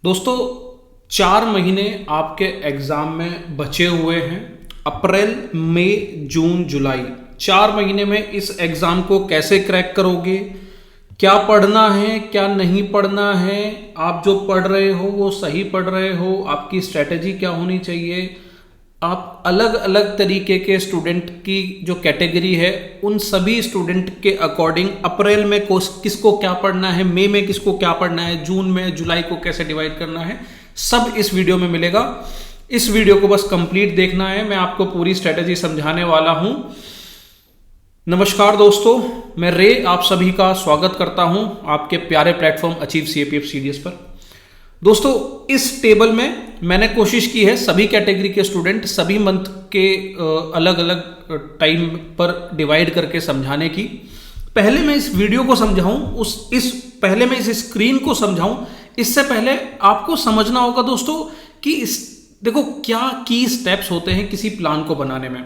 दोस्तों 4 महीने आपके एग्जाम में बचे हुए हैं। अप्रैल, मई, जून, जुलाई, 4 महीने में इस एग्जाम को कैसे क्रैक करोगे, क्या पढ़ना है क्या नहीं पढ़ना है, आप जो पढ़ रहे हो वो सही पढ़ रहे हो, आपकी स्ट्रेटेजी क्या होनी चाहिए, आप अलग अलग तरीके के स्टूडेंट की जो कैटेगरी है उन सभी स्टूडेंट के अकॉर्डिंग अप्रैल में किसको क्या पढ़ना है, मई में किसको क्या पढ़ना है, जून में, जुलाई को कैसे डिवाइड करना है, सब इस वीडियो में मिलेगा। इस वीडियो को बस कंप्लीट देखना है, मैं आपको पूरी स्ट्रेटेजी समझाने वाला हूं। नमस्कार दोस्तों, मैं रे आप सभी का स्वागत करता हूं आपके प्यारे प्लेटफॉर्म अचीव सीएपीएफ सीडीएस पर। दोस्तों इस टेबल में मैंने कोशिश की है सभी कैटेगरी के स्टूडेंट सभी मंथ के अलग अलग टाइम पर डिवाइड करके समझाने की। पहले मैं इस वीडियो को समझाऊं, पहले मैं इस स्क्रीन को समझाऊं, इससे पहले आपको समझना होगा दोस्तों कि देखो क्या की स्टेप्स होते हैं किसी प्लान को बनाने में।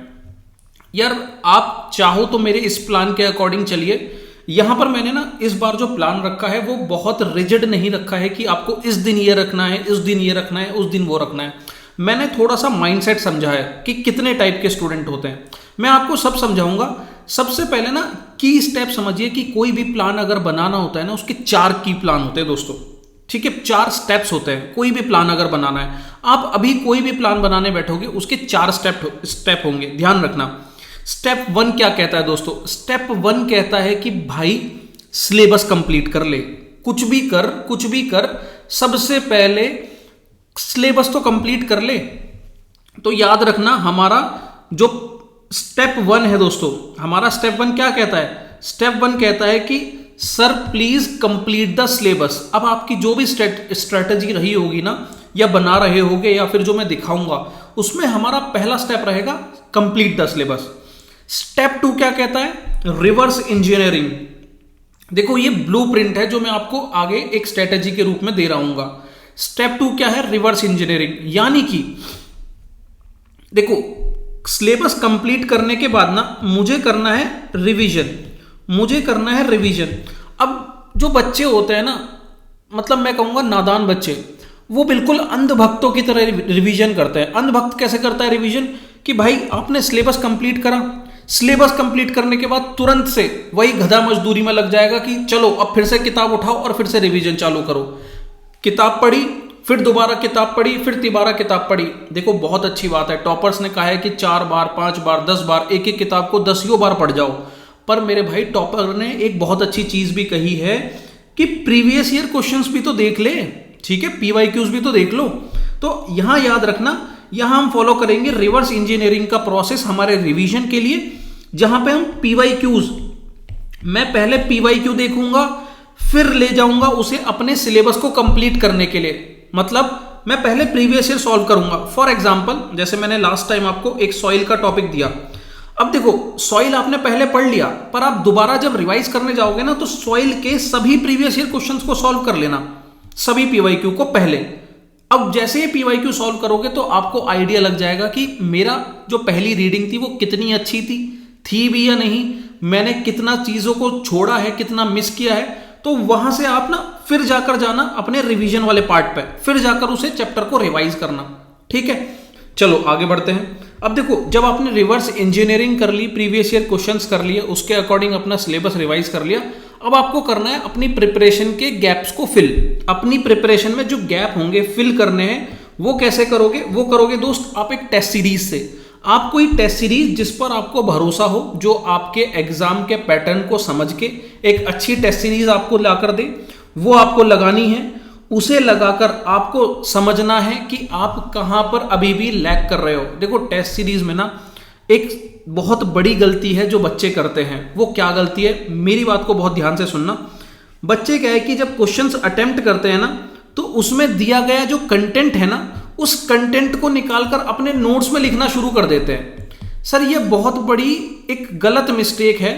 यार आप चाहो तो मेरे इस प्लान के अकॉर्डिंग चलिए। यहां पर मैंने ना इस बार जो प्लान रखा है वो बहुत रिजिड नहीं रखा है कि आपको इस दिन ये रखना है, इस दिन ये रखना है, उस दिन वो रखना है। मैंने थोड़ा सा माइंडसेट समझा है कि कितने टाइप के स्टूडेंट होते हैं, मैं आपको सब समझाऊंगा। सबसे पहले ना की स्टेप समझिए कि कोई भी प्लान अगर बनाना होता है ना उसके 4 की प्लान होते हैं दोस्तों, ठीक है, 4 स्टेप्स होते हैं। कोई भी प्लान अगर बनाना है, आप अभी कोई भी प्लान बनाने बैठोगे उसके 4 स्टेप होंगे, ध्यान रखना। स्टेप 1 क्या कहता है दोस्तों? स्टेप 1 कहता है कि भाई सिलेबस कंप्लीट कर ले, कुछ भी कर, सबसे पहले सिलेबस तो कंप्लीट कर ले। तो याद रखना हमारा जो स्टेप 1 है दोस्तों, हमारा स्टेप 1 क्या कहता है? स्टेप 1 कहता है कि sir please complete the syllabus. अब आपकी जो भी स्ट्रेटेजी रही होगी ना, या बना रहे होगे या फिर जो मैं दिखाऊंगा, उसमें हमारा पहला स्टेप रहेगा कंप्लीट द सिलेबस। स्टेप 2 क्या कहता है? Reverse engineering. देखो ये ब्लूप्रिंट है जो मैं आपको आगे एक स्ट्रेटेजी के रूप में दे रहूंगा। स्टेप 2 क्या है? Reverse engineering. यानी कि देखो सिलेबस कंप्लीट करने के बाद ना मुझे करना है रिवीजन। अब जो बच्चे होते हैं ना, मतलब मैं कहूंगा नादान बच्चे, वो बिल्कुल अंधभक्तों की तरह रिवीजन करते हैं। अंधभक्त कैसे करता है रिवीजन? कि भाई आपने सिलेबस कंप्लीट करा, सिलेबस कंप्लीट करने के बाद तुरंत से वही गधा मजदूरी में लग जाएगा कि चलो अब फिर से किताब उठाओ और फिर से रिवीजन चालू करो। किताब पढ़ी, फिर दोबारा किताब पढ़ी, फिर दोबारा किताब पढ़ी। देखो बहुत अच्छी बात है, टॉपर्स ने कहा है कि 4 बार, 5 बार, 10 बार एक एक किताब को 10 बार पढ़ जाओ। पर मेरे भाई टॉपर ने एक बहुत अच्छी चीज भी कही है कि प्रीवियस ईयर क्वेश्चंस भी तो देख ले, ठीक है, पीवाईक्यूज भी तो देख लो। तो यहां याद रखना, यहां हम फॉलो करेंगे रिवर्स इंजीनियरिंग का प्रोसेस हमारे रिवीजन के लिए, जहां पे हम पीवाईक्यूज, मैं पहले पीवाईक्यू देखूंगा फिर ले जाऊंगा उसे अपने सिलेबस को कंप्लीट करने के लिए। मतलब मैं पहले प्रीवियस ईयर सॉल्व करूंगा। फॉर एग्जांपल जैसे मैंने लास्ट टाइम आपको एक सॉइल का टॉपिक दिया। अब देखो सॉइल आपने पहले पढ़ लिया, पर आप दोबारा जब रिवाइज करने जाओगे ना तो सॉइल के सभी प्रीवियस ईयर क्वेश्चंस को सॉल्व कर लेना, सभी पीवाईक्यू को पहले। अब जैसे ही पीवाईक्यू सॉल्व करोगे तो आपको आइडिया लग जाएगा कि मेरा जो पहली रीडिंग थी वो कितनी अच्छी थी भी या नहीं, मैंने कितना चीजों को छोड़ा है, कितना मिस किया है। तो वहां से आप ना फिर जाकर जाना अपने रिवीजन वाले पार्ट पे, फिर जाकर उसे चैप्टर को रिवाइज करना, ठीक है। चलो आगे बढ़ते हैं। अब देखो जब आपने रिवर्स इंजीनियरिंग कर ली, प्रीवियस ईयर क्वेश्चंस कर लिए, उसके अकॉर्डिंग अपना सिलेबस रिवाइज कर लिया, अब आपको करना है अपनी प्रिपरेशन के गैप्स को फिल। अपनी प्रिपरेशन में जो गैप होंगे फिल करने हैं, वो कैसे करोगे? वो करोगे दोस्त आप एक टेस्ट सीरीज से। आप कोई टेस्ट सीरीज जिस पर आपको भरोसा हो, जो आपके एग्जाम के पैटर्न को समझ के एक अच्छी टेस्ट सीरीज आपको लाकर दे, वो आपको लगानी है। उसे लगाकर आपको समझना है कि आप कहां पर अभी भी लैग कर रहे हो। देखो टेस्ट सीरीज में ना एक बहुत बड़ी गलती है जो बच्चे करते हैं। वो क्या गलती है? मेरी बात को बहुत ध्यान से सुनना। बच्चे क्या है कि जब क्वेश्चंस अटेम्प्ट करते हैं ना, तो उसमें दिया गया जो कंटेंट है ना, उस कंटेंट को निकालकर अपने नोट्स में लिखना शुरू कर देते हैं। सर ये बहुत बड़ी एक गलत मिस्टेक है,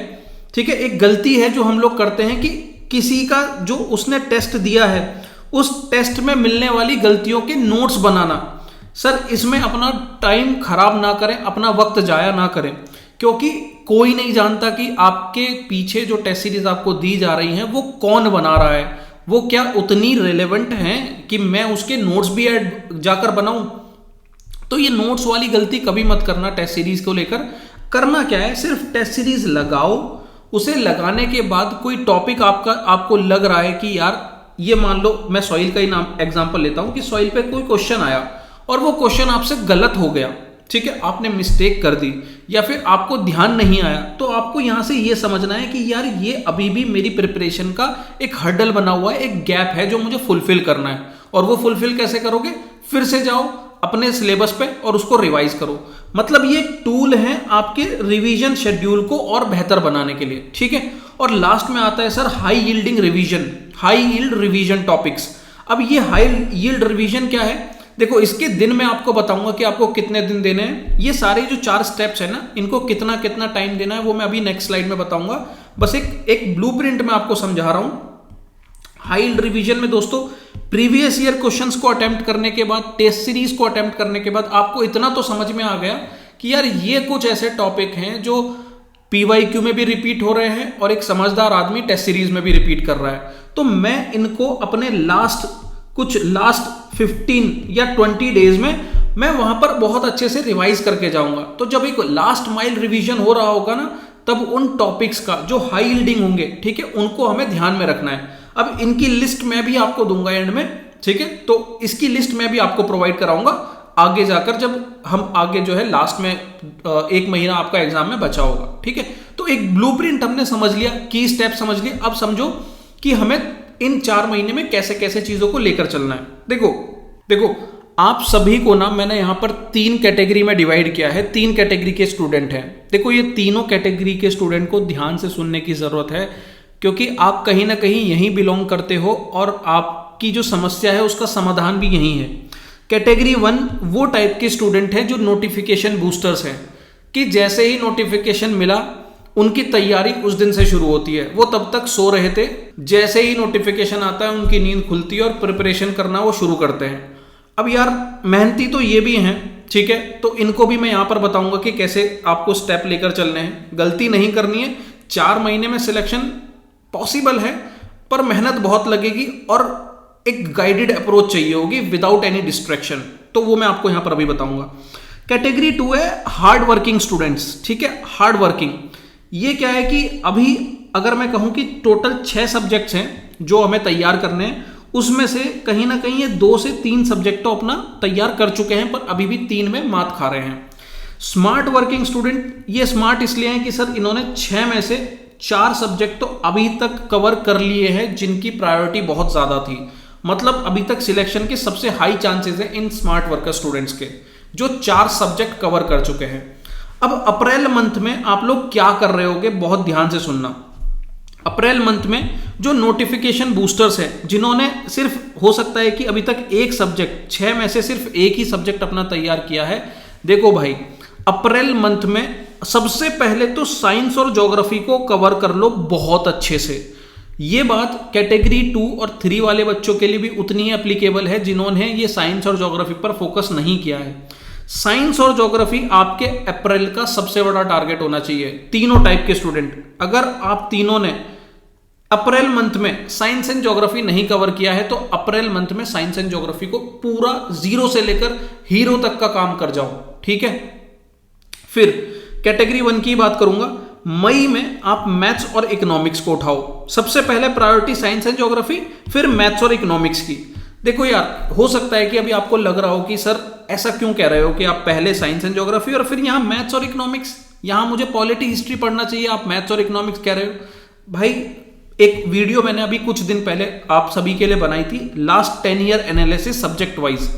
ठीक है, एक गलती है जो हम लोग करते हैं कि किसी का जो उसने टेस्ट दिया है उस टेस्ट में मिलने वाली गलतियों के नोट्स बनाना। सर इसमें अपना टाइम खराब ना करें, अपना वक्त जाया ना करें, क्योंकि कोई नहीं जानता कि आपके पीछे जो टेस्ट सीरीज आपको दी जा रही है वो कौन बना रहा है। वो क्या उतनी रिलेवेंट हैं कि मैं उसके नोट्स भी ऐड जाकर बनाऊं? तो ये नोट्स वाली गलती कभी मत करना टेस्ट सीरीज को लेकर। करना क्या है, सिर्फ टेस्ट सीरीज लगाओ, उसे लगाने के बाद कोई टॉपिक आपको लग रहा है कि यार ये, मान लो मैं सॉइल का ही नाम एग्जांपल लेता हूं कि सॉइल पे कोई क्वेश्चन आया और वो क्वेश्चन आपसे गलत हो गया, ठीक है, आपने मिस्टेक कर दी या फिर आपको ध्यान नहीं आया, तो आपको यहां से ये समझना है कि यार ये अभी भी मेरी प्रिपरेशन का एक हर्डल बना हुआ है, एक गैप है जो मुझे फुलफिल करना है। और वो फुलफिल कैसे करोगे? फिर से जाओ अपने सिलेबस पे और उसको रिवाइज करो। मतलब ये एक टूल है आपके रिवीजन शेड्यूल को और बेहतर बनाने के लिए, ठीक है। और लास्ट में आता है sir high yielding revision, high yield revision topics. अब ये हाई यील्ड रिवीजन क्या है? देखो, इसके दिन मैं आपको बताऊंगा कि आपको कितने दिन देने हैं। ये सारे जो 4 स्टेप्स है ना, इनको कितना कितना टाइम देना है वो मैं अभी नेक्स्ट स्लाइड में बताऊंगा। बस एक ब्लूप्रिंट में आपको समझा रहा हूं। हाई यील्ड रिवीजन में दोस्तों प्रीवियस ईयर क्वेश्चंस को अटेम्प्ट करने के बाद, टेस्ट सीरीज को अटेम्प्ट करने के बाद आपको इतना तो समझ में आ गया कि यार ये कुछ ऐसे टॉपिक हैं जो पीवाईक्यू में भी रिपीट हो रहे हैं और एक समझदार आदमी टेस्ट सीरीज में भी रिपीट कर रहा है। तो मैं इनको अपने लास्ट 15 या 20 डेज में मैं वहां पर बहुत अच्छे से रिवाइज करके जाऊंगा। तो जब एक लास्ट माइल रिवीजन हो रहा होगा ना, तब उन टॉपिक्स का जो हाई यील्डिंग होंगे, ठीक है, उनको हमें ध्यान में रखना है। अब इनकी लिस्ट मैं भी आपको दूंगा एंड में, ठीक है, तो इसकी लिस्ट मैं भी आपको प्रोवाइड कराऊंगा आगे जाकर, जब हम आगे जो है लास्ट में 1 महीना आपका एग्जाम में बचा होगा, ठीक है। तो एक ब्लूप्रिंट हमने समझ लिया, की स्टेप समझ लिए। अब समझो कि हमें इन 4 महीने में कैसे कैसे चीजों को लेकर चलना है। देखो आप सभी को ना मैंने यहां पर 3 कैटेगरी में डिवाइड किया है। 3 कैटेगरी के स्टूडेंट हैं। देखो, ये तीनों कैटेगरी के स्टूडेंट को ध्यान से सुनने की जरूरत है, क्योंकि आप कहीं ना कहीं यहीं बिलोंग करते हो और आपकी जो समस्या है उसका समाधान भी यहीं है। कैटेगरी 1 वो टाइप के स्टूडेंट हैं जो नोटिफिकेशन बूस्टर्स हैं, कि जैसे ही नोटिफिकेशन मिला उनकी तैयारी उस दिन से शुरू होती है। वो तब तक सो रहे थे, जैसे ही नोटिफिकेशन आता है उनकी नींद खुलती है और प्रिपरेशन करना वो शुरू करते हैं। अब यार मेहनती तो ये भी हैं, ठीक है, तो इनको भी मैं यहां पर बताऊंगा कि कैसे आपको स्टेप लेकर चलने हैं। गलती नहीं करनी है। 4 महीने में सिलेक्शन पॉसिबल है, पर मेहनत बहुत लगेगी और एक गाइडेड अप्रोच चाहिए होगी विदाउट एनी डिस्ट्रैक्शन। तो वो मैं आपको यहां पर अभी बताऊंगा। कैटेगरी 2 है हार्ड वर्किंग स्टूडेंट्स, ठीक है, हार्ड वर्किंग। ये क्या है कि अभी अगर मैं कहूं कि टोटल 6 सब्जेक्ट्स हैं जो हमें तैयार करने हैं, उसमें से कहीं ना कहीं ये 2 से 3 सब्जेक्ट तो अपना तैयार कर चुके हैं, पर अभी भी 3 में मात खा रहे हैं। स्मार्ट वर्किंग स्टूडेंट, ये स्मार्ट इसलिए हैं कि सर इन्होंने 6 में से 4 सब्जेक्ट तो अभी तक कवर कर लिए हैं जिनकी प्रायोरिटी बहुत ज्यादा थी। मतलब अभी तक सिलेक्शन के सबसे हाई चांसेस हैं इन स्मार्ट वर्कर स्टूडेंट्स के, जो 4 सब्जेक्ट कवर कर चुके हैं। अब अप्रैल मंथ में आप लोग क्या कर रहे होगे, बहुत ध्यान से सुनना। अप्रैल मंथ में जो नोटिफिकेशन बूस्टर्स हैं, जिन्होंने सिर्फ, हो सकता है कि अभी तक एक सब्जेक्ट, 6 में से सिर्फ एक ही सब्जेक्ट अपना तैयार किया है। देखो भाई, अप्रैल मंथ में सबसे पहले तो साइंस और ज्योग्राफी को कवर कर लो बहुत अच्छे से। ये बात कैटेगरी 2 और 3 वाले बच्चों के लिए भी उतनी ही एप्लीकेबल है जिन्होंने ये साइंस और ज्योग्राफी पर फोकस नहीं किया है। साइंस और ज्योग्राफी आपके अप्रैल का सबसे बड़ा टारगेट होना चाहिए, तीनों टाइप के स्टूडेंट। अगर आप तीनों ने अप्रैल मंथ में साइंस एंड ज्योग्राफी नहीं कवर किया है, तो अप्रैल मंथ में साइंस एंड ज्योग्राफी को पूरा 0 से लेकर हीरो तक का काम कर जाओ, ठीक है। फिर कैटेगरी 1 की बात करूंगा। मई में आप मैथ्स और इकोनॉमिक्स को उठाओ। सबसे पहले प्रायोरिटी साइंस एंड ज्योग्राफी, फिर मैथ्स और इकोनॉमिक्स की। देखो यार, हो सकता है कि अभी आपको लग रहा हो कि सर ऐसा क्यों कह रहे हो कि आप पहले साइंस एंड ज्योग्राफी और फिर यहां मैथ्स और इकोनॉमिक्स, यहां मुझे पॉलिटी हिस्ट्री पढ़ना चाहिए, आप मैथ्स और इकोनॉमिक्स कह रहे हो। भाई, एक वीडियो मैंने अभी कुछ दिन पहले आप सभी के लिए बनाई थी, last 10 year analysis subject wise.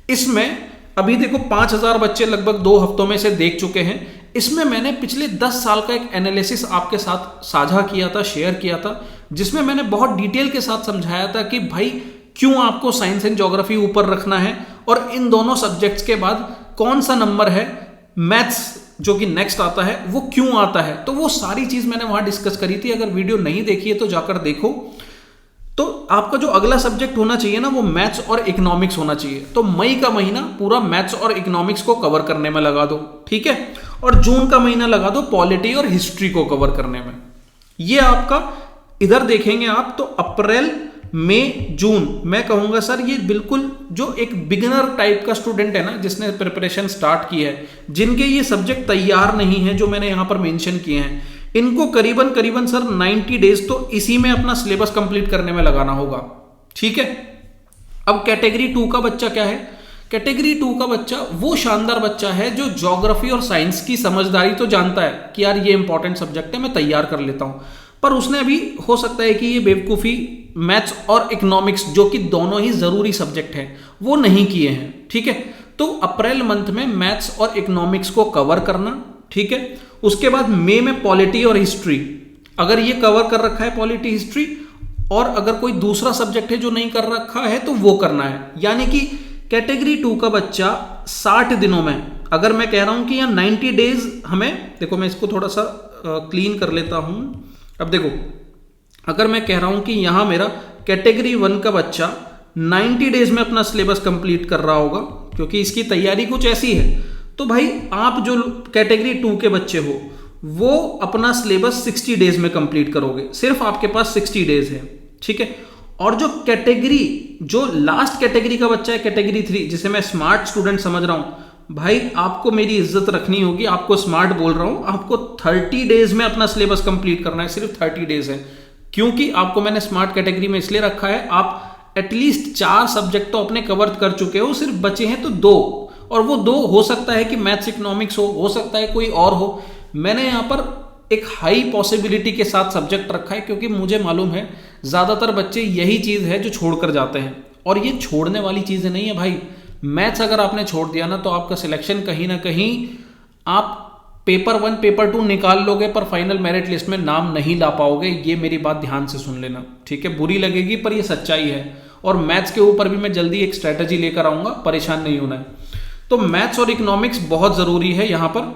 इसमें अभी देखो 5000 बच्चे लगभग 2 हफ्तों में से देख चुके हैं। इसमें मैंने पिछले 10 साल का एक एनालिसिस आपके साथ साझा किया था, शेयर किया था, जिसमें मैंने बहुत डिटेल के साथ समझाया था कि भाई क्यों आपको साइंस एंड ज्योग्राफी ऊपर रखना है और इन दोनों सब्जेक्ट्स के बाद कौन सा नंबर है मैथ्स जो कि नेक्स्ट आता है वो क्यों आता है। तो वो सारी चीज मैंने वहां डिस्कस करी थी। अगर वीडियो नहीं देखी है तो जाकर देखो। तो आपका जो अगला सब्जेक्ट होना चाहिए ना, वो मैथ्स और इकोनॉमिक्स होना चाहिए। तो मई का महीना पूरा मैथ्स और इकोनॉमिक्स को कवर करने में लगा दो, ठीक है। और जून का महीना लगा दो पॉलिटी और हिस्ट्री को कवर करने में। ये आपका, इधर देखेंगे आप तो अप्रैल, मई जून, मैं कहूँगा सर ये बिल्कुल जो एक बिगिनर टाइप का स्टूडेंट है ना, जिसने प्रिपरेशन स्टार्ट की है, जिनके ये सब्जेक्ट तैयार नहीं है जो मैंने यहाँ पर मेंशन किए हैं, इनको करीबन करीबन सर 90 डेज तो इसी में अपना सिलेबस कंप्लीट करने में लगाना होगा। ठीक है। अब कैटेगरी 2 का बच्चा क्या है? कैटेगरी 2 का बच्चा वो शानदार बच्चा है जो ज्योग्राफी और साइंस की समझदारी तो जानता है कि यार ये इंपॉर्टेंट सब्जेक्ट है, मैं तैयार कर लेता हूं, पर उसने अभी हो सकता है कि ये बेवकूफ़ी मैथ्स और इकोनॉमिक्स, जो कि दोनों ही ज़रूरी सब्जेक्ट हैं, वो नहीं किए हैं। ठीक है। तो अप्रैल मंथ में मैथ्स और इकोनॉमिक्स को कवर करना। ठीक है। उसके बाद मई में पॉलिटी और हिस्ट्री, अगर ये कवर कर रखा है पॉलिटी हिस्ट्री, और अगर कोई दूसरा सब्जेक्ट है जो नहीं कर रखा है तो वो करना है। यानी कि कैटेगरी 2 का बच्चा 60 दिनों में, अगर मैं कह रहा हूं कि यहाँ 90 डेज हमें, देखो मैं इसको थोड़ा सा क्लीन कर लेता हूं। अब देखो, अगर मैं कह रहा हूं कि यहां मेरा कैटेगरी 1 का बच्चा 90 डेज में अपना सिलेबस कंप्लीट कर रहा होगा, क्योंकि इसकी तैयारी कुछ ऐसी है, तो भाई आप जो कैटेगरी 2 के बच्चे हो वो अपना सिलेबस 60 डेज में कंप्लीट करोगे। सिर्फ आपके पास 60 डेज है। ठीक है। और जो कैटेगरी, जो लास्ट कैटेगरी का बच्चा है कैटेगरी 3, जिसे मैं स्मार्ट स्टूडेंट समझ रहा हूं, भाई आपको मेरी इज्जत रखनी होगी, आपको स्मार्ट बोल रहा हूं, आपको 30 डेज में अपना सिलेबस कंप्लीट करना है। सिर्फ 30 डेज है, क्योंकि आपको मैंने स्मार्ट कैटेगरी में इसलिए रखा है, आप एटलीस्ट 4 सब्जेक्ट तो अपने कवर कर चुके हो, सिर्फ बचे हैं तो 2, और वो 2 हो सकता है कि मैथ्स इकोनॉमिक्स हो सकता है कोई और हो। मैंने यहाँ पर एक हाई पॉसिबिलिटी के साथ सब्जेक्ट रखा है, क्योंकि मुझे मालूम है ज्यादातर बच्चे यही चीज है जो छोड़कर जाते हैं, और ये छोड़ने वाली चीजें नहीं है भाई। मैथ्स अगर आपने छोड़ दिया ना, तो आपका सिलेक्शन कहीं ना कहीं, आप पेपर 1 पेपर 2 निकाल लोगे, पर फाइनल मेरिट लिस्ट में नाम नहीं ला पाओगे। ये मेरी बात ध्यान से सुन लेना। ठीक है। बुरी लगेगी पर ये सच्चाई है, और मैथ्स के ऊपर भी मैं जल्दी एक स्ट्रेटेजी लेकर आऊंगा, परेशान नहीं होना है। तो मैथ्स और इकोनॉमिक्स बहुत जरूरी है यहां पर,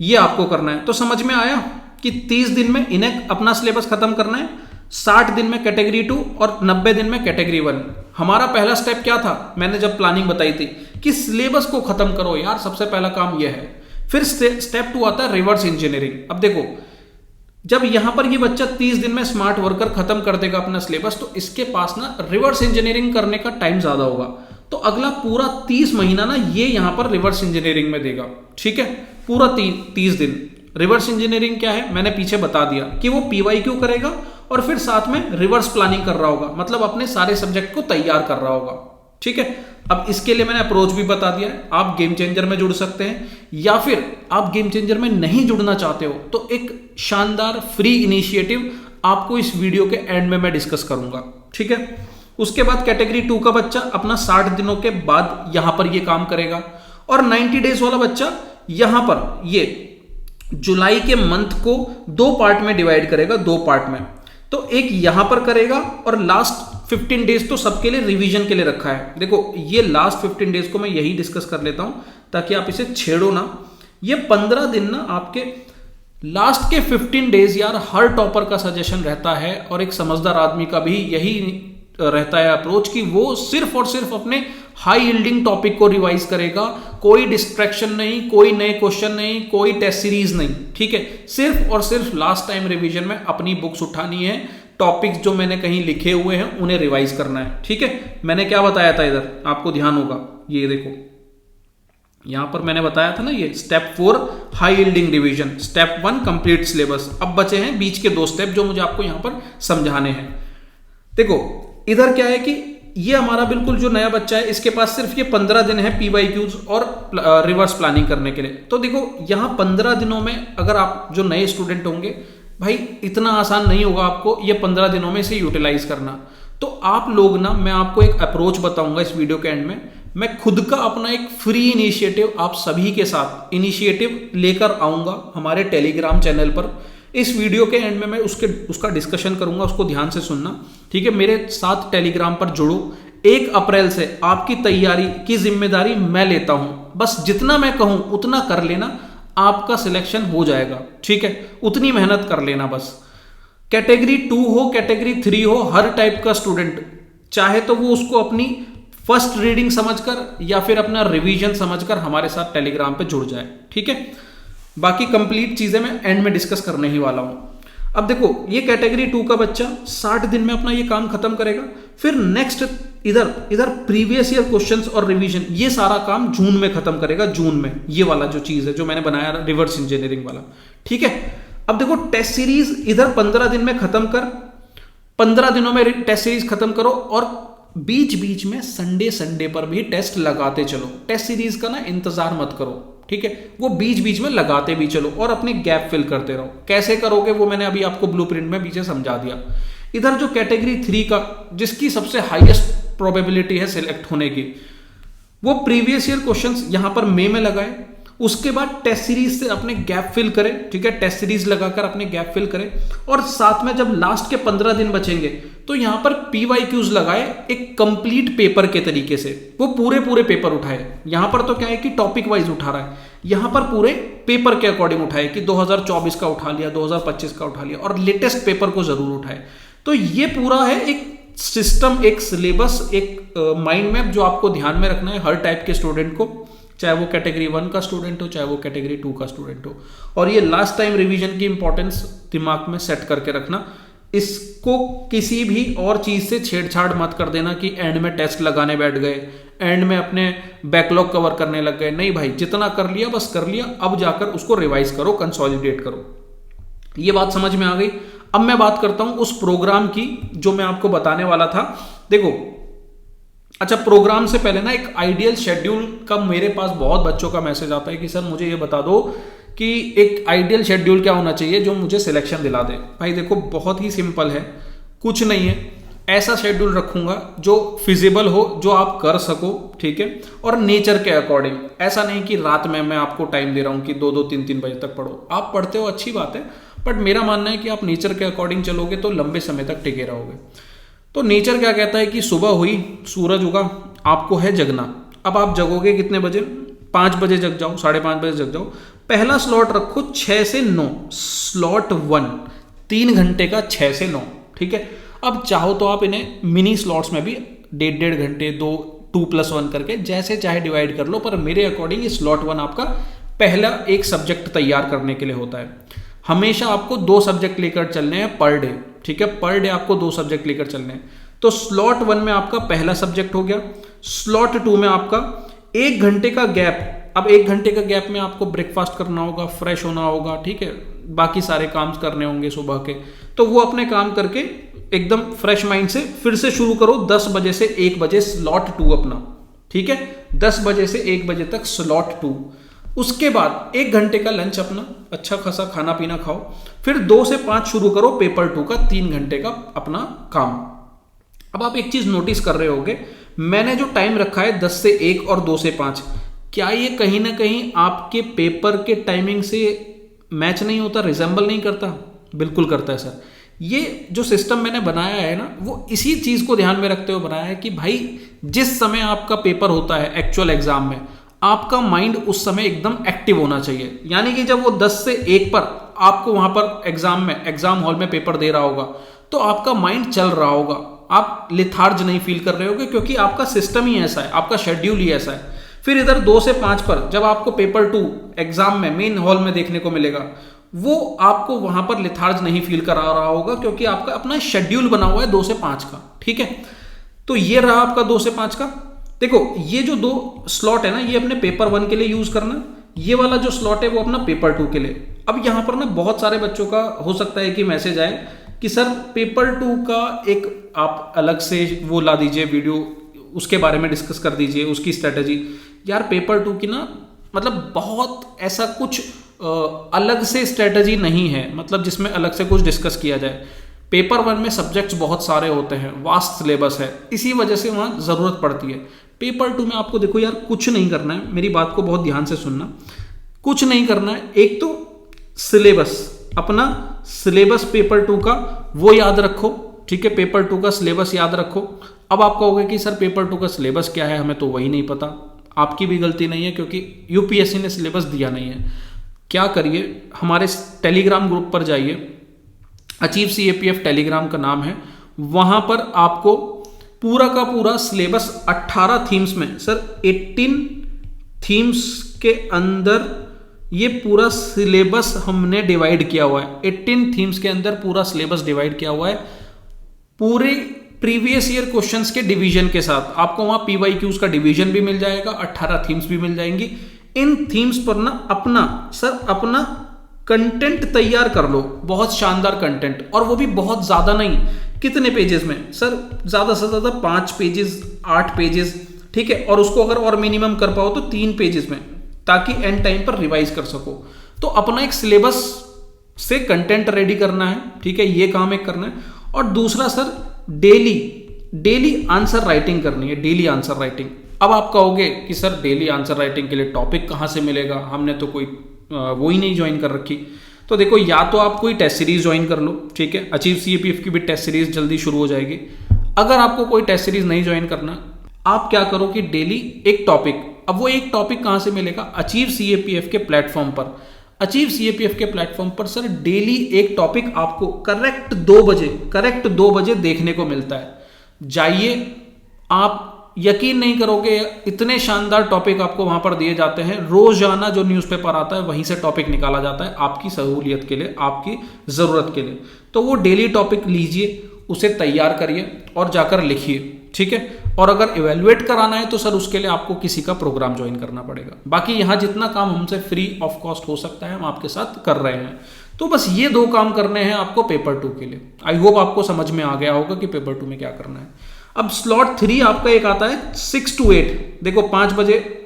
ये आपको करना है। तो समझ में आया कि 30 दिन में इन्हें अपना सिलेबस खत्म करना है, 60 दिन में कैटेगरी 2 और 90 दिन में कैटेगरी 1। हमारा पहला स्टेप क्या था, मैंने जब प्लानिंग बताई थी कि सिलेबस को खत्म करो यार, सबसे पहला काम यह है। फिर स्टेप 2 आता है रिवर्स इंजीनियरिंग। अब देखो, जब यहां पर ये बच्चा 30 दिन में स्मार्ट वर्कर खत्म कर देगा अपना सिलेबस, तो इसके पास ना रिवर्स इंजीनियरिंग करने का टाइम ज्यादा होगा। तो अगला पूरा 30 महीना ना ये यहां पर रिवर्स इंजीनियरिंग में देगा। ठीक है। पूरा 30 दिन। रिवर्स इंजीनियरिंग क्या है मैंने पीछे बता दिया, कि वो PYQ करेगा और फिर साथ में रिवर्स प्लानिंग कर रहा होगा, मतलब अपने सारे सब्जेक्ट को तैयार कर रहा होगा। ठीक है। अब इसके लिए मैंने अप्रोच भी बता दिया है। आप गेम चेंजर में जुड़ सकते हैं, या फिर आप गेम चेंजर में नहीं जुड़ना चाहते हो तो एक शानदार फ्री इनिशिएटिव आपको इस वीडियो के एंड में मैं डिस्कस करूंगा। ठीक है। उसके बाद कैटेगरी 2 का बच्चा अपना 60 दिनों के बाद यहां पर ये काम करेगा, और 90 डेज वाला बच्चा यहां पर ये जुलाई के मंथ को 2 पार्ट में डिवाइड करेगा, 2 पार्ट में। तो एक यहां पर करेगा, और लास्ट 15 डेज तो सबके लिए रिवीजन के लिए रखा है। देखो, ये लास्ट 15 डेज को मैं यही डिस्कस कर लेता हूं ताकि आप इसे छेड़ो ना। ये 15 दिन ना आपके लास्ट के 15 डेज यार हर टॉपर का सजेशन रहता है, और एक समझदार आदमी का भी यही रहता है अप्रोच, कि वो सिर्फ और सिर्फ अपने हाई यील्डिंग टॉपिक को रिवाइज करेगा। कोई डिस्ट्रैक्शन नहीं, कोई नए क्वेश्चन नहीं, कोई टेस्ट सीरीज नहीं। ठीक है। सिर्फ और सिर्फ लास्ट टाइम रिवीजन में अपनी बुक्स उठानी है, टॉपिक्स जो मैंने कहीं लिखे हुए हैं उन्हें रिवाइज करना है। ठीक है। मैंने क्या बताया था इधर, आपको ध्यान होगा, ये देखो यहां पर मैंने बताया था ना, ये step 4 high yielding revision, step 1 complete syllabus. अब बचे हैं बीच के 2 स्टेप जो मुझे आपको यहां पर समझाने हैं। देखो, इधर क्या है कि ये हमारा बिल्कुल जो नया बच्चा है, इसके पास सिर्फ ये 15 दिन है PYQs और रिवर्स प्लानिंग करने के लिए। तो देखो, यहां 15 दिनों में अगर आप जो नए स्टूडेंट होंगे, भाई इतना आसान नहीं होगा आपको ये 15 दिनों में इसे यूटिलाइज करना। तो आप लोग ना, मैं आपको एक अप्रोच बताऊंगा इस वीडियो के एंड में। मैं खुद का अपना एक फ्री इनिशिएटिव आप सभी के साथ इनिशिएटिव लेकर आऊंगा हमारे टेलीग्राम चैनल पर। इस वीडियो के एंड में मैं उसका डिस्कशन करूंगा, उसको ध्यान से सुनना। ठीक है। मेरे साथ टेलीग्राम पर जुड़ो। 1 अप्रैल से आपकी तैयारी की जिम्मेदारी मैं लेता हूं। बस जितना मैं कहूं उतना कर लेना, आपका सिलेक्शन हो जाएगा। ठीक है। उतनी मेहनत कर लेना बस। कैटेगरी 2 हो, कैटेगरी 3 हो, हर टाइप का स्टूडेंट चाहे तो वो उसको अपनी फर्स्ट रीडिंग समझकर या फिर अपना रिवीजन समझकर हमारे साथ टेलीग्राम पे जुड़ जाए। ठीक है। बाकी कंप्लीट चीजें मैं एंड में डिस्कस करने ही वाला हूं। अब देखो ये कैटेगरी 2 का बच्चा 60 दिन में अपना ये काम खत्म करेगा, फिर नेक्स्ट इधर इधर प्रीवियस ईयर क्वेश्चंस और रिवीजन, ये सारा काम जून में खत्म करेगा, जून में ये वाला जो चीज है जो मैंने बनाया रिवर्स इंजीनियरिंग वाला, ठीक है। अब देखो टेस्ट सीरीज इधर 15 दिन में खत्म कर, 15 दिनों में टेस्ट सीरीज खत्म करो, और बीच बीच में संडे पर भी टेस्ट लगाते चलो। टेस्ट सीरीज का ना इंतजार मत करो, ठीक है, वो बीच बीच में लगाते भी चलो और अपने गैप फिल करते रहो। कैसे करोगे वो मैंने अभी आपको ब्लूप्रिंट में पीछे समझा दिया। इधर जो कैटेगरी 3 का जिसकी सबसे हाईएस्ट प्रोबेबिलिटी है सिलेक्ट होने की, वो प्रीवियस ईयर क्वेश्चंस यहां पर मई में लगाए, उसके बाद टेस्ट सीरीज से अपने गैप फिल करें, ठीक है, टेस्ट सीरीज लगाकर अपने गैप फिल करें, और साथ में जब लास्ट के 15 दिन बचेंगे तो यहां पर PYQs लगाए एक कंप्लीट पेपर के तरीके से, वो पूरे पेपर उठाए। यहां पर तो क्या है कि टॉपिक वाइज उठा रहा है, यहां पर पूरे पेपर के अकॉर्डिंग उठाए कि 2024 का उठा लिया, 2025 का उठा लिया, और लेटेस्ट पेपर को जरूर उठाए। तो ये पूरा है एक सिस्टम, एक सिलेबस, एक माइंड मैप जो आपको ध्यान में रखना है हर टाइप के स्टूडेंट को, चाहे वो कैटेगरी 1 का स्टूडेंट हो, चाहे वो कैटेगरी 2 का स्टूडेंट हो। और ये लास्ट टाइम रिवीजन की इंपॉर्टेंस दिमाग में सेट करके रखना, इसको किसी भी और चीज से छेड़छाड़ मत कर देना कि एंड में टेस्ट लगाने बैठ गए, एंड में अपने बैकलॉग कवर करने लग गए। नहीं भाई, जितना कर लिया बस कर लिया, अब जाकर उसको रिवाइज करो, कंसोलिडेट करो। ये बात समझ में आ गई। अब मैं बात करता हूं उस प्रोग्राम की जो मैं आपको बताने वाला था। देखो, अच्छा, प्रोग्राम से पहले ना एक आइडियल शेड्यूल का मेरे पास बहुत बच्चों का मैसेज आता है कि सर मुझे ये बता दो कि एक आइडियल शेड्यूल क्या होना चाहिए जो मुझे सिलेक्शन दिला दे। भाई देखो, बहुत ही सिंपल है, कुछ नहीं है, ऐसा शेड्यूल रखूंगा जो फिजिबल हो, जो आप कर सको, ठीक है, और नेचर के अकॉर्डिंग। ऐसा नहीं कि रात में मैं आपको टाइम दे रहा हूं कि 2-2, 3-3 बजे तक पढ़ो। आप पढ़ते हो, अच्छी बात है, बट मेरा मानना है कि आप नेचर के अकॉर्डिंग चलोगे तो लंबे समय तक टिके रहोगे। तो नेचर क्या कहता है कि सुबह हुई, सूरज उगा, आपको है जगना। अब आप जगोगे कितने बजे? 5 बजे जग जाओ, 5:30 बजे जग जाओ। पहला स्लॉट रखो 6 से 9, स्लॉट 1, 3 घंटे का 6 से 9, ठीक है। अब चाहो तो आप इन्हें मिनी स्लॉट्स में भी 1.5 घंटे, 2+1 करके जैसे चाहे डिवाइड कर लो, पर मेरे अकॉर्डिंग ये स्लॉट 1 आपका पहला एक सब्जेक्ट तैयार करने के लिए होता है। हमेशा आपको 2 सब्जेक्ट लेकर चलने हैं पर डे, ठीक है, पर डे आपको 2 सब्जेक्ट लेकर चलने हैं। तो स्लॉट 1 में आपका पहला सब्जेक्ट हो गया, स्लॉट 2 में आपका 1 घंटे का गैप। अब 1 घंटे का गैप में आपको ब्रेकफास्ट करना होगा, फ्रेश होना होगा, ठीक है, बाकी सारे काम करने होंगे सुबह के, तो वो अपने काम करके एकदम फ्रेश माइंड से फिर से शुरू करो। 10 बजे से 1 बजे स्लॉट 2 अपना, ठीक है, 10 बजे से 1 बजे तक स्लॉट 2। उसके बाद 1 घंटे का लंच अपना, अच्छा खासा खाना पीना खाओ, फिर 2 से 5 शुरू करो पेपर 2 का, 3 घंटे का अपना काम। अब आप एक चीज नोटिस कर रहे होगे, मैंने जो टाइम रखा है 10 से 1 और 2 से 5, क्या ये कहीं ना कहीं आपके पेपर के टाइमिंग से मैच नहीं होता, रिजेंबल नहीं करता? बिल्कुल करता है सर। ये जो सिस्टम मैंने बनाया है ना, वो इसी चीज को ध्यान में रखते हुए बनाया है कि भाई जिस समय आपका पेपर होता है एक्चुअल एग्जाम में, आपका माइंड उस समय एकदम एक्टिव होना चाहिए। यानी कि जब वो 10 से 1 पर आपको वहां पर एग्जाम हॉल में पेपर दे रहा होगा, तो आपका माइंड चल रहा होगा, आप लिथार्ज नहीं फील कर रहे होगे, क्योंकि आपका सिस्टम ही ऐसा है, आपका शेड्यूल ही ऐसा है। फिर इधर 2 से 5 पर जब आपको पेपर 2 एग्जाम में मेन हॉल में देखने को मिलेगा, वो आपको वहां पर लिथार्ज नहीं फील करा रहा होगा, क्योंकि आपका अपना शेड्यूल बना हुआ है 2 से 5 का, ठीक है। तो ये रहा आपका 2 से 5 का। देखो, ये जो 2 स्लॉट है ना, ये अपने पेपर 1 के लिए यूज करना, ये वाला जो स्लॉट है वो अपना पेपर 2 के लिए। अब यहां पर ना बहुत सारे बच्चों का हो सकता है कि मैसेज आए कि सर पेपर 2 का एक आप अलग से वो ला दीजिए वीडियो, उसके बारे में डिस्कस कर दीजिए, उसकी स्ट्रेटेजी। यार पेपर 2 की ना मतलब बहुत ऐसा कुछ अलग से स्ट्रेटेजी नहीं है, मतलब जिसमें अलग से कुछ डिस्कस किया जाए। पेपर 1 में सब्जेक्ट्स बहुत सारे होते हैं, वास्ट सिलेबस है, इसी वजह से वहां जरूरत पड़ती है। पेपर 2 में आपको देखो यार कुछ नहीं करना है, मेरी बात को बहुत ध्यान से सुनना, कुछ नहीं करना है। एक तो सिलेबस, अपना सिलेबस पेपर 2 का वो याद रखो, ठीक है, पेपर 2 का सिलेबस याद रखो। अब आप कहोगे कि सर पेपर 2 का सिलेबस क्या है, हमें तो वही नहीं पता। आपकी भी गलती नहीं है, क्योंकि यूपीएससी ने सिलेबस दिया नहीं है। क्या करिए, हमारे टेलीग्राम ग्रुप पर जाइए, अचीव CAPF टेलीग्राम का नाम है, वहां पर आपको पूरा का पूरा सिलेबस 18 थीम्स में, सर 18 थीम्स के अंदर ये पूरा सिलेबस हमने डिवाइड किया हुआ है, 18 थीम्स के अंदर पूरा सिलेबस डिवाइड किया हुआ है, पूरे प्रीवियस ईयर क्वेश्चंस के डिवीजन के साथ। आपको वहां पीवाईक्यूज का डिवीजन भी मिल जाएगा, 18 थीम्स भी मिल जाएंगी। इन थीम्स पर ना अपना कंटेंट तैयार कर लो, बहुत शानदार कंटेंट, और वो भी बहुत ज्यादा नहीं। कितने पेजेस में सर? ज्यादा से ज्यादा 5 पेजेस, 8 पेजेस, ठीक है। और उसको अगर और मिनिमम कर पाओ तो 3 पेजेस में, ताकि एंड टाइम पर रिवाइज कर सको। तो अपना एक सिलेबस से कंटेंट रेडी करना है, ठीक है, ये काम एक करना है। और दूसरा सर, डेली आंसर राइटिंग करनी है, डेली आंसर राइटिंग। अब आप कहोगे कि सर डेली आंसर राइटिंग के लिए टॉपिक कहां से मिलेगा, हमने तो कोई वो ही नहीं ज्वाइन कर रखी। तो देखो, या तो आप कोई टेस्ट सीरीज ज्वाइन कर लो, ठीक है, अचीव सीएपीएफ की भी टेस्ट सीरीज जल्दी शुरू हो जाएगी। अगर आपको कोई टेस्ट सीरीज नहीं ज्वाइन करना, आप क्या करो कि डेली एक टॉपिक, अब वो एक टॉपिक कहां से मिलेगा? अचीव सीएपीएफ के प्लेटफॉर्म पर। अचीव सीएपीएफ के प्लेटफॉर्म पर सर डेली एक टॉपिक आपको करेक्ट 2 बजे देखने को मिलता है। जाइए, आप यकीन नहीं करोगे, इतने शानदार टॉपिक आपको वहां पर दिए जाते हैं। रोजाना जो न्यूज़पेपर आता है वहीं से टॉपिक निकाला जाता है, आपकी सहूलियत के लिए, आपकी जरूरत के लिए। तो वो डेली टॉपिक लीजिए, उसे तैयार करिए और जाकर लिखिए, ठीक है। और अगर इवेल्युएट कराना है तो सर उसके लिए आपको किसी का प्रोग्राम ज्वाइन करना पड़ेगा। बाकी यहाँ जितना काम हमसे फ्री ऑफ कॉस्ट हो सकता है हम आपके साथ कर रहे हैं। तो बस ये 2 काम करने हैं आपको पेपर 2 के लिए। आई होप आपको समझ में आ गया होगा कि पेपर 2 में क्या करना है। अब स्लॉट 3 आपका एक आता है 6 to 8। देखो, 5 बजे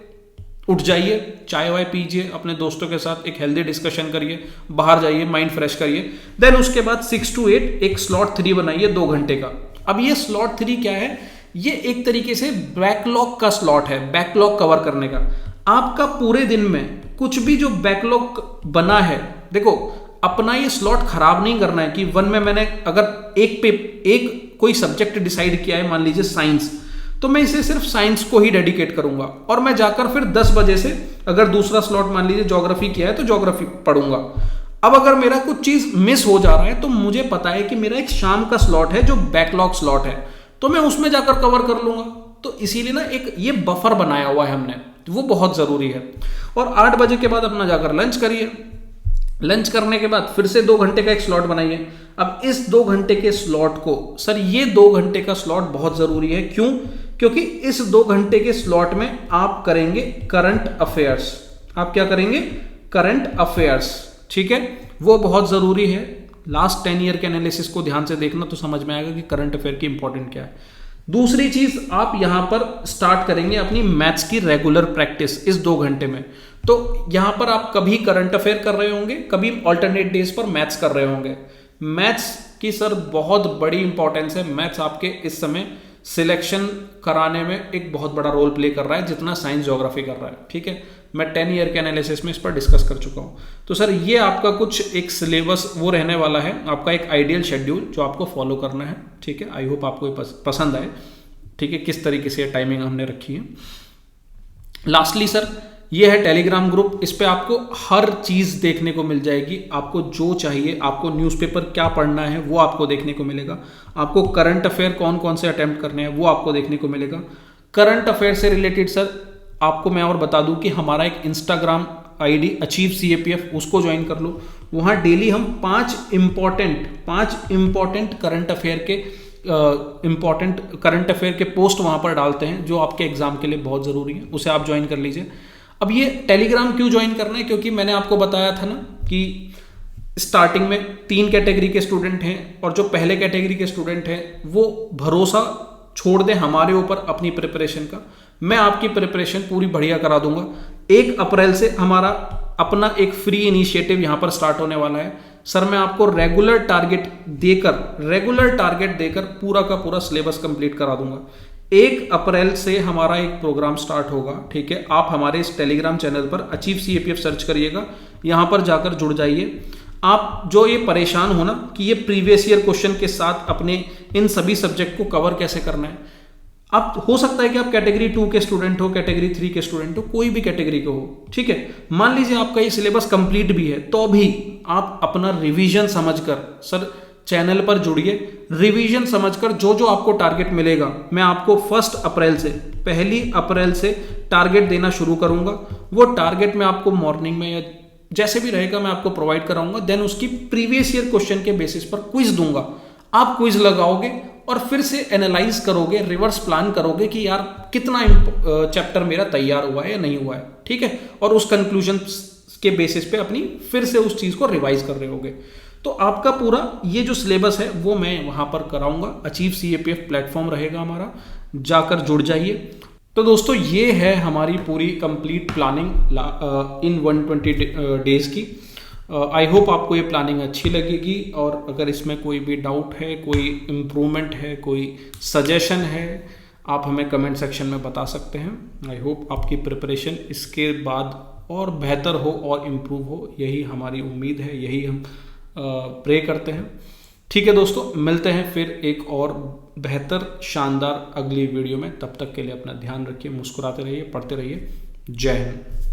उठ जाइए, चाय वाय पीजिए, अपने दोस्तों के साथ एक हेल्दी डिस्कशन करिए, बाहर जाइए, माइंड फ्रेश करिए। देन उसके बाद 6 to 8 एक स्लॉट 3 बनाइए 2 घंटे का। अब ये स्लॉट 3 क्या है? ये एक तरीके से बैकलॉग का स्लॉट है, बैकलॉग कवर करने का। आपका पूरे दिन में कुछ भी जो बैकलॉग बना है, देखो अपना ये स्लॉट खराब नहीं करना है कि 1 में मैंने अगर एक कोई सब्जेक्ट डिसाइड किया है, मान लीजिए साइंस, तो मैं इसे सिर्फ साइंस को ही डेडिकेट करूंगा और मैं जाकर फिर 10 बजे से अगर दूसरा स्लॉट मान लीजिए ज्योग्राफी किया है तो ज्योग्राफी पढ़ूंगा। अब अगर मेरा कुछ चीज मिस हो जा रहा है तो मुझे पता है कि मेरा एक शाम का स्लॉट है जो बैकलॉग स्लॉट है, तो मैं उसमें जाकर कवर कर लूंगा। तो इसीलिए ना एक ये बफर बनाया हुआ है हमने, वो बहुत जरूरी है। और 8 बजे के बाद अपना जाकर लंच करिए, लंच करने के बाद फिर से 2 घंटे का एक स्लॉट बनाइए। अब इस 2 घंटे के स्लॉट को, सर ये 2 घंटे का स्लॉट बहुत जरूरी है। क्यों? क्योंकि इस 2 घंटे के स्लॉट में आप करेंगे करंट अफेयर्स। आप क्या करेंगे? करंट अफेयर्स, ठीक है, वो बहुत जरूरी है। लास्ट 10 ईयर के एनालिसिस को ध्यान से देखना तो समझ में आएगा कि करंट अफेयर की इंपॉर्टेंट क्या है। दूसरी चीज, आप यहां पर स्टार्ट करेंगे अपनी मैथ्स की रेगुलर प्रैक्टिस इस 2 घंटे में। तो यहां पर आप कभी करंट अफेयर कर रहे होंगे, कभी ऑल्टरनेट डेज पर मैथ्स कर रहे होंगे। मैथ्स की सर बहुत बड़ी इंपॉर्टेंस है। मैथ्स आपके इस समय सिलेक्शन कराने में एक बहुत बड़ा रोल प्ले कर रहा है, जितना साइंस ज्योग्राफी कर रहा है, ठीक है। मैं 10 ईयर के एनालिसिस में इस पर डिस्कस कर चुका हूं। तो सर ये आपका कुछ एक सिलेबस वो रहने वाला है, आपका एक आइडियल शेड्यूल जो आपको फॉलो करना है, ठीक है। आई होप आपको ये पसंद आए, ठीक है, किस तरीके से टाइमिंग हमने रखी है। लास्टली सर ये है टेलीग्राम ग्रुप, इस पे आपको हर चीज देखने को मिल जाएगी। आपको जो चाहिए, आपको न्यूज़पेपर क्या पढ़ना है वो आपको देखने को मिलेगा। आपको करंट अफेयर कौन कौन से अटेम्प्ट करने हैं वो आपको देखने को मिलेगा। करंट अफेयर से रिलेटेड सर आपको मैं और बता दूं कि हमारा एक इंस्टाग्राम आईडी अचीव सीएपीएफ, उसको ज्वाइन कर लो। वहां डेली हम 5 इंपॉर्टेंट करंट अफेयर के पोस्ट वहां पर डालते हैं जो आपके एग्जाम के लिए बहुत जरूरी है, उसे आप ज्वाइन कर लीजिए। अब ये टेलीग्राम क्यों ज्वाइन करना है? क्योंकि मैंने आपको बताया था ना कि स्टार्टिंग में 3 कैटेगरी के स्टूडेंट हैं और जो पहले कैटेगरी के स्टूडेंट हैं वो भरोसा छोड़ दें हमारे ऊपर अपनी प्रिपरेशन का। मैं आपकी प्रिपरेशन पूरी बढ़िया करा दूंगा। 1 अप्रैल से हमारा अपना एक फ्री इनिशिएटिव यहां पर स्टार्ट होने वाला है। सर मैं आपको रेगुलर टारगेट देकर पूरा का पूरा सिलेबस कंप्लीट करा दूंगा। 1 अप्रैल से हमारा एक प्रोग्राम स्टार्ट होगा, ठीक है। आप हमारे इस टेलीग्राम चैनल पर अचीव सीएपीएफ सर्च करिएगा, यहां पर जाकर जुड़ जाइए। आप जो ये परेशान हो ना कि ये प्रीवियस ईयर क्वेश्चन के साथ अपने इन सभी सब्जेक्ट को कवर कैसे करना है, आप हो सकता है कि आप कैटेगरी 2 के स्टूडेंट हो, कैटेगरी 3 के स्टूडेंट हो, कोई भी कैटेगरी के हो, ठीक है। मान लीजिए आपका ये सिलेबस कंप्लीट भी है तो भी आप अपना रिवीजन समझकर सर चैनल पर जुड़िए। रिवीजन समझकर जो जो आपको टारगेट मिलेगा मैं आपको 1 अप्रैल से टारगेट देना शुरू करूंगा। वो टारगेट मैं आपको मॉर्निंग में या जैसे भी रहेगा मैं आपको प्रोवाइड कराऊंगा। देन उसकी प्रीवियस ईयर क्वेश्चन के बेसिस पर क्विज दूंगा, आप क्विज लगाओगे और फिर से एनालाइज करोगे, रिवर्स प्लान करोगे कि यार कितना चैप्टर मेरा तैयार हुआ है या नहीं हुआ है, ठीक है, और उस कंक्लूजन के बेसिस पे अपनी फिर से उस चीज को रिवाइज कर रहे होगे। तो आपका पूरा ये जो सिलेबस है वो मैं वहां पर कराऊंगा। अचीव CAPF प्लेटफॉर्म रहेगा हमारा, जाकर जुड़ जाइए। तो दोस्तों ये है हमारी पूरी कंप्लीट प्लानिंग इन 120 डेज की। आई होप आपको ये प्लानिंग अच्छी लगेगी, और अगर इसमें कोई भी डाउट है, कोई इम्प्रूवमेंट है, कोई सजेशन है, आप हमें कमेंट सेक्शन में बता सकते हैं। आई होप आपकी प्रिपरेशन इसके बाद और बेहतर हो और इम्प्रूव हो, यही हमारी उम्मीद है, यही हम प्रे करते हैं। ठीक है दोस्तों, मिलते हैं फिर एक और बेहतर शानदार अगली वीडियो में। तब तक के लिए अपना ध्यान रखिए, मुस्कुराते रहिए, पढ़ते रहिए। जय हिंद।